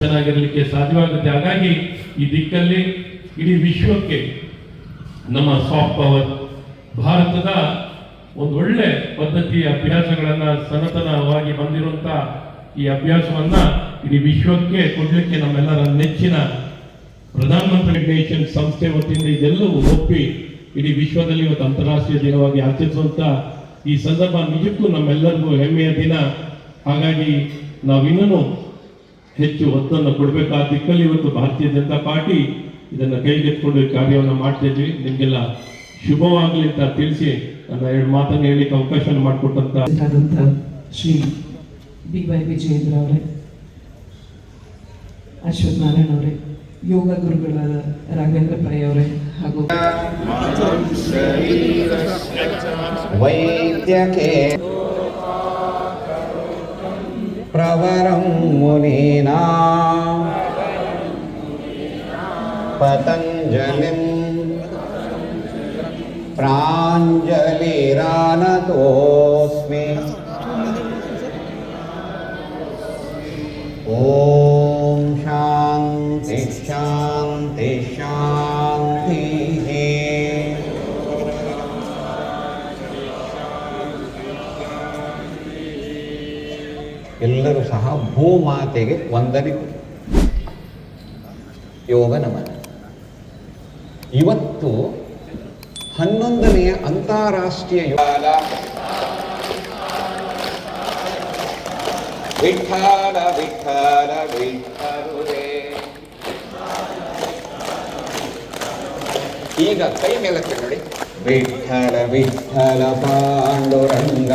ಚೆನ್ನಾಗಿರಲಿಕ್ಕೆ ಸಾಧ್ಯವಾಗುತ್ತೆ. ಹಾಗಾಗಿ ಈ ದಿಕ್ಕಲ್ಲಿ ಇಡೀ ವಿಶ್ವಕ್ಕೆ ನಮ್ಮ ಸಾಫ್ಟ್ ಪವರ್ ಭಾರತದ ಒಂದು ಒಳ್ಳೆ ಪದ್ಧತಿಯ ಅಭ್ಯಾಸಗಳನ್ನ ಸನಾತನವಾಗಿ ಬಂದಿರುವಂತ ಈ ಅಭ್ಯಾಸವನ್ನ ಇಡೀ ವಿಶ್ವಕ್ಕೆ ಕೊಡ್ಲಿಕ್ಕೆ ನಮ್ಮೆಲ್ಲರ ನೆಚ್ಚಿನ ಪ್ರಧಾನಮಂತ್ರಿ ನೇಷನ್ ಸಂಸ್ಥೆ ವತಿಯಿಂದ ಇದೆಲ್ಲವೂ ಒಪ್ಪಿ ಇಡೀ ವಿಶ್ವದಲ್ಲಿ ಇವತ್ತು ಅಂತಾರಾಷ್ಟ್ರೀಯ ದಿನವಾಗಿ ಆಚರಿಸುವಂತ ಈ ಸಂದರ್ಭ ನಿಜಕ್ಕೂ ನಮ್ಮೆಲ್ಲರಿಗೂ ಹೆಮ್ಮೆಯ ದಿನ. ಹಾಗಾಗಿ ನಾವಿನ್ನೂ ಹೆಚ್ಚು ಒತ್ತನ್ನು ಕೊಡಬೇಕಾದ ದಿಕ್ಕಲ್ಲಿ ಇವತ್ತು ಭಾರತೀಯ ಜನತಾ ಪಾರ್ಟಿ ಇದನ್ನು ಕೈಗೆತ್ತಿಕೊಂಡು ಕಾರ್ಯವನ್ನು ಮಾಡ್ತಿದ್ವಿ. ನಿಮಗೆಲ್ಲ ಶುಭವಾಗಲಿ ಅಂತ ತಿಳಿಸಿ ನನ್ನ ಎರಡು ಮಾತನ್ನು ಹೇಳಿಕ್ಕೆ ಅವಕಾಶ ಮಾಡಿಕೊಟ್ಟಂತ ಶ್ರೀ BY ವಿಜಯೇಂದ್ರ ಅವರೇ, ಅಶ್ವಥ್ ನಾರಾಯಣ ಅವರೇ, ಯೋಗ ಗುರುಗಳಾದ ರಾಘವೇಂದ್ರ ಪೈ ಅವರೇ ಹಾಗೂ ವೈದ್ಯಕೆ ಪ್ರವರಂ ಮುನೀನಾ ಪತಂಜಲಿಂ ಪ್ರಾಂಜಲಿರಾನತೋಸ್ಮಿ. ಓಂ ಶಾಂತಿ ಶಾಂತಿ ಶಾಂತಿ. ಎಲ್ಲರೂ ಸಹ ಭೂಮಾತೆಗೆ ವಂದನೆ. ಯೋಗ ನಮನ. ಇವತ್ತು 11ನೇ ಅಂತಾರಾಷ್ಟ್ರೀಯ ಯೋಗ. ವಿಠ್ಠಲ ವಿಠ್ಠಲ ವಿಠ್ಠಲುರೇ. ಈಗ ಕೈ ಮೇಲಕ್ಕೆ ನೋಡಿ. ವಿಠ್ಠಲ ವಿಠ್ಠಲ ಪಾಂಡುರಂಗ.